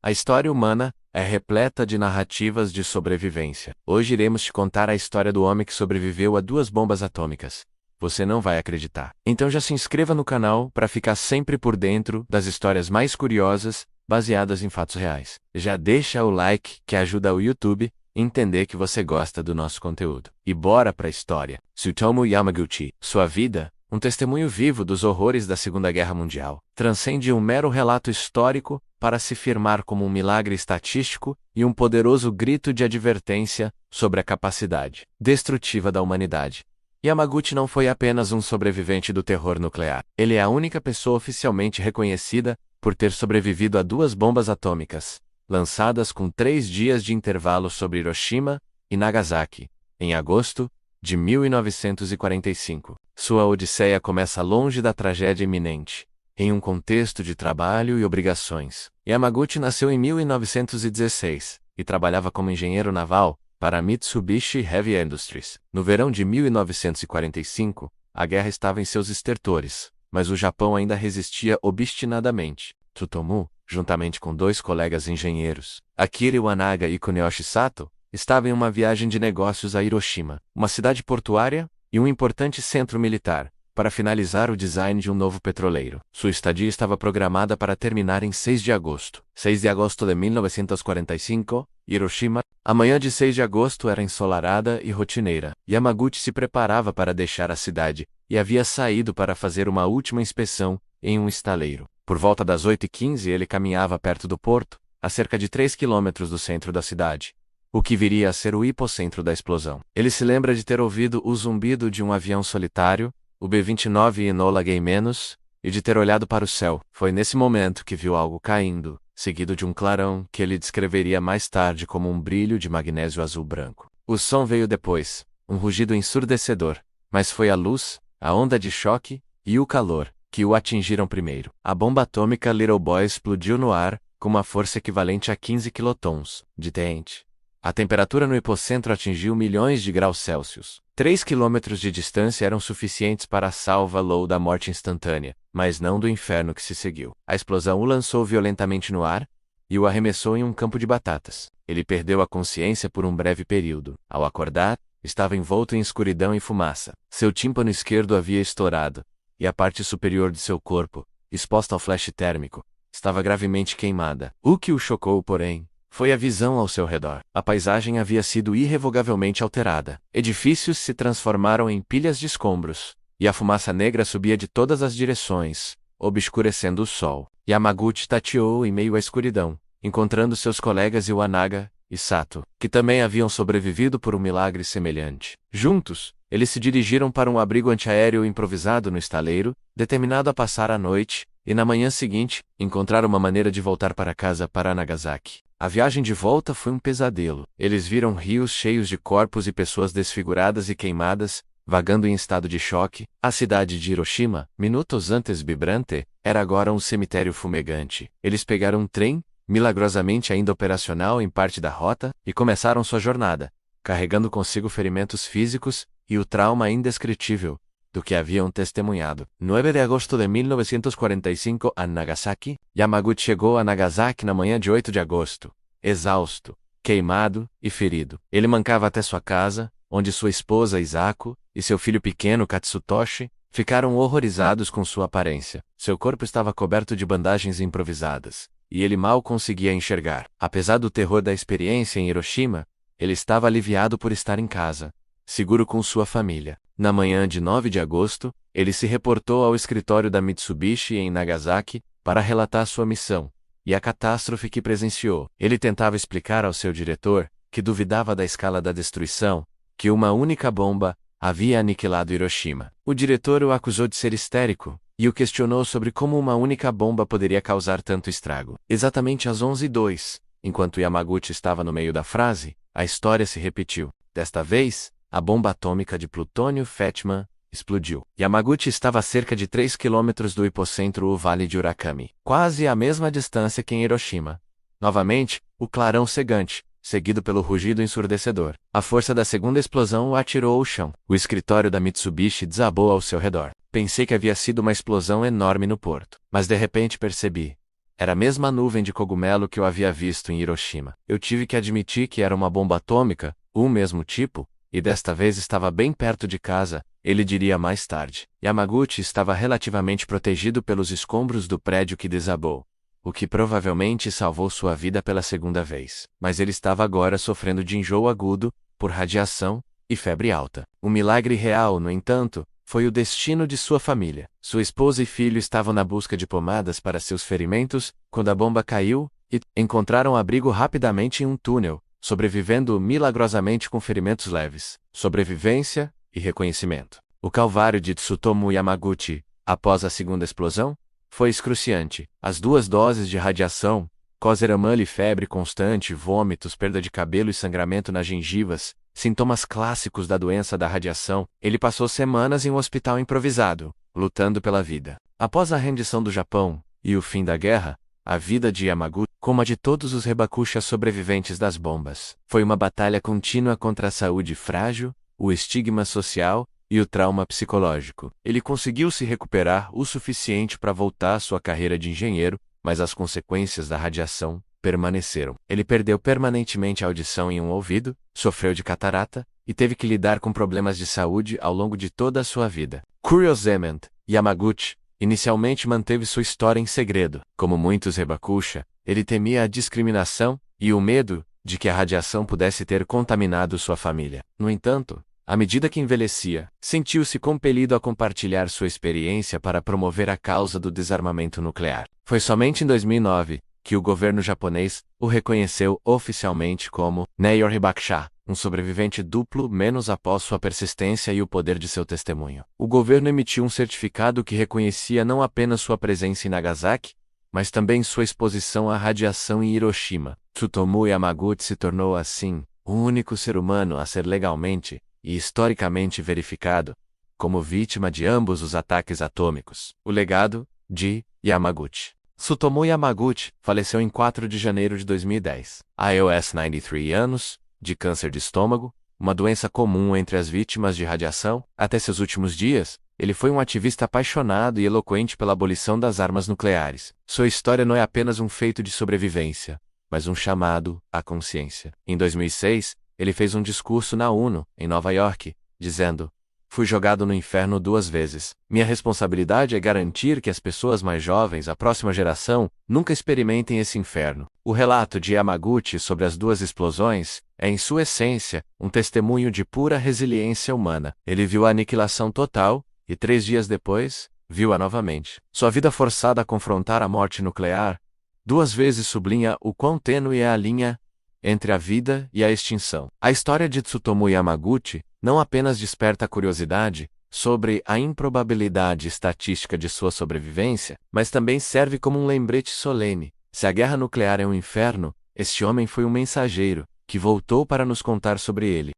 A história humana é repleta de narrativas de sobrevivência. Hoje iremos te contar a história do homem que sobreviveu a 2 bombas atômicas. Você não vai acreditar. Então já se inscreva no canal para ficar sempre por dentro das histórias mais curiosas, baseadas em fatos reais. Já deixa o like que ajuda o YouTube a entender que você gosta do nosso conteúdo. E bora pra história. Tsutomu Yamaguchi. Sua vida, um testemunho vivo dos horrores da Segunda Guerra Mundial, transcende um mero relato histórico para se firmar como um milagre estatístico e um poderoso grito de advertência sobre a capacidade destrutiva da humanidade. Yamaguchi não foi apenas um sobrevivente do terror nuclear. Ele é a única pessoa oficialmente reconhecida por ter sobrevivido a 2 bombas atômicas, lançadas com 3 dias de intervalo sobre Hiroshima e Nagasaki, em agosto de 1945. Sua odisseia começa longe da tragédia iminente, em um contexto de trabalho e obrigações. Yamaguchi nasceu em 1916 e trabalhava como engenheiro naval para a Mitsubishi Heavy Industries. No verão de 1945, a guerra estava em seus estertores, mas o Japão ainda resistia obstinadamente. Tsutomu, juntamente com 2 colegas engenheiros, Akira Iwanaga e Kuneyoshi Sato, estava em uma viagem de negócios a Hiroshima, uma cidade portuária e um importante centro militar, para finalizar o design de um novo petroleiro. Sua estadia estava programada para terminar em 6 de agosto. 6 de agosto de 1945, Hiroshima. A manhã de 6 de agosto era ensolarada e rotineira. Yamaguchi se preparava para deixar a cidade e havia saído para fazer uma última inspeção em um estaleiro. Por volta das 8h15 ele caminhava perto do porto, a cerca de 3 quilômetros do centro da cidade, o que viria a ser o hipocentro da explosão. Ele se lembra de ter ouvido o zumbido de um avião solitário, o B-29 Enola Gay Menos, e de ter olhado para o céu. Foi nesse momento que viu algo caindo, seguido de um clarão que ele descreveria mais tarde como um brilho de magnésio azul-branco. O som veio depois, um rugido ensurdecedor, mas foi a luz, a onda de choque e o calor que o atingiram primeiro. A bomba atômica Little Boy explodiu no ar com uma força equivalente a 15 quilotons de TNT. A temperatura no hipocentro atingiu milhões de graus Celsius. 3 quilômetros de distância eram suficientes para salvá-lo da morte instantânea, mas não do inferno que se seguiu. A explosão o lançou violentamente no ar e o arremessou em um campo de batatas. Ele perdeu a consciência por um breve período. Ao acordar, estava envolto em escuridão e fumaça. Seu tímpano esquerdo havia estourado, e a parte superior de seu corpo, exposta ao flash térmico, estava gravemente queimada. O que o chocou, porém, foi a visão ao seu redor. A paisagem havia sido irrevogavelmente alterada. Edifícios se transformaram em pilhas de escombros, e a fumaça negra subia de todas as direções, obscurecendo o sol. Yamaguchi tateou em meio à escuridão, encontrando seus colegas Iwanaga e Sato, que também haviam sobrevivido por um milagre semelhante. Juntos, eles se dirigiram para um abrigo antiaéreo improvisado no estaleiro, determinado a passar a noite, e na manhã seguinte, encontrar uma maneira de voltar para casa para Nagasaki. A viagem de volta foi um pesadelo. Eles viram rios cheios de corpos e pessoas desfiguradas e queimadas, vagando em estado de choque. A cidade de Hiroshima, minutos antes vibrante, era agora um cemitério fumegante. Eles pegaram um trem, milagrosamente ainda operacional em parte da rota, e começaram sua jornada, carregando consigo ferimentos físicos e o trauma indescritível do que haviam testemunhado. 9 de agosto de 1945, a Nagasaki. Yamaguchi chegou a Nagasaki na manhã de 8 de agosto, exausto, queimado e ferido. Ele mancava até sua casa, onde sua esposa Isako e seu filho pequeno Katsutoshi ficaram horrorizados com sua aparência. Seu corpo estava coberto de bandagens improvisadas, e ele mal conseguia enxergar. Apesar do terror da experiência em Hiroshima, ele estava aliviado por estar em casa, seguro com sua família. Na manhã de 9 de agosto, ele se reportou ao escritório da Mitsubishi em Nagasaki para relatar sua missão e a catástrofe que presenciou. Ele tentava explicar ao seu diretor, que duvidava da escala da destruição, que uma única bomba havia aniquilado Hiroshima. O diretor o acusou de ser histérico e o questionou sobre como uma única bomba poderia causar tanto estrago. Exatamente às 11h02, enquanto Yamaguchi estava no meio da frase, a história se repetiu. Desta vez, a bomba atômica de plutônio Fetchman explodiu. Yamaguchi estava a cerca de 3 quilômetros do hipocentro o Vale de Urakami, quase a mesma distância que em Hiroshima. Novamente, o clarão cegante, seguido pelo rugido ensurdecedor. A força da segunda explosão o atirou ao chão. O escritório da Mitsubishi desabou ao seu redor. Pensei que havia sido uma explosão enorme no porto, mas de repente percebi Era a mesma nuvem de cogumelo que eu havia visto em Hiroshima. Eu tive que admitir que era uma bomba atômica, o mesmo tipo, e desta vez estava bem perto de casa, ele diria mais tarde. Yamaguchi estava relativamente protegido pelos escombros do prédio que desabou, o que provavelmente salvou sua vida pela segunda vez. Mas ele estava agora sofrendo de enjoo agudo, por radiação, e febre alta. O milagre real, no entanto, foi o destino de sua família. Sua esposa e filho estavam na busca de pomadas para seus ferimentos, quando a bomba caiu, e encontraram abrigo rapidamente em um túnel, sobrevivendo milagrosamente com ferimentos leves. Sobrevivência e reconhecimento. O calvário de Tsutomu Yamaguchi, após a segunda explosão, foi excruciante. As 2 doses de radiação, cócera e febre constante, vômitos, perda de cabelo e sangramento nas gengivas, sintomas clássicos da doença da radiação. Ele passou semanas em um hospital improvisado, lutando pela vida. Após a rendição do Japão e o fim da guerra, a vida de Yamaguchi, como a de todos os Hibakusha sobreviventes das bombas, foi uma batalha contínua contra a saúde frágil, o estigma social e o trauma psicológico. Ele conseguiu se recuperar o suficiente para voltar à sua carreira de engenheiro, mas as consequências da radiação permaneceram. Ele perdeu permanentemente a audição em um ouvido, sofreu de catarata, e teve que lidar com problemas de saúde ao longo de toda a sua vida. Curiosamente, Yamaguchi inicialmente manteve sua história em segredo. Como muitos Hibakusha, ele temia a discriminação e o medo de que a radiação pudesse ter contaminado sua família. No entanto, à medida que envelhecia, sentiu-se compelido a compartilhar sua experiência para promover a causa do desarmamento nuclear. Foi somente em 2009 que o governo japonês o reconheceu oficialmente como Neior Hibakusha, um sobrevivente duplo menos após sua persistência e o poder de seu testemunho. O governo emitiu um certificado que reconhecia não apenas sua presença em Nagasaki, mas também sua exposição à radiação em Hiroshima. Tsutomu Yamaguchi se tornou, assim, o único ser humano a ser legalmente e historicamente verificado como vítima de ambos os ataques atômicos. O legado de Yamaguchi. Tsutomu Yamaguchi faleceu em 4 de janeiro de 2010. aos 93 anos, de câncer de estômago, uma doença comum entre as vítimas de radiação. Até seus últimos dias, ele foi um ativista apaixonado e eloquente pela abolição das armas nucleares. Sua história não é apenas um feito de sobrevivência, mas um chamado à consciência. Em 2006, ele fez um discurso na ONU, em Nova York, dizendo: "Fui jogado no inferno 2 vezes. Minha responsabilidade é garantir que as pessoas mais jovens, a próxima geração, nunca experimentem esse inferno." O relato de Yamaguchi sobre as 2 explosões é, em sua essência, um testemunho de pura resiliência humana. Ele viu a aniquilação total e 3 dias depois, viu-a novamente. Sua vida forçada a confrontar a morte nuclear 2 vezes sublinha o quão tênue é a linha entre a vida e a extinção. A história de Tsutomu Yamaguchi não apenas desperta curiosidade sobre a improbabilidade estatística de sua sobrevivência, mas também serve como um lembrete solene. Se a guerra nuclear é um inferno, este homem foi um mensageiro, que voltou para nos contar sobre ele.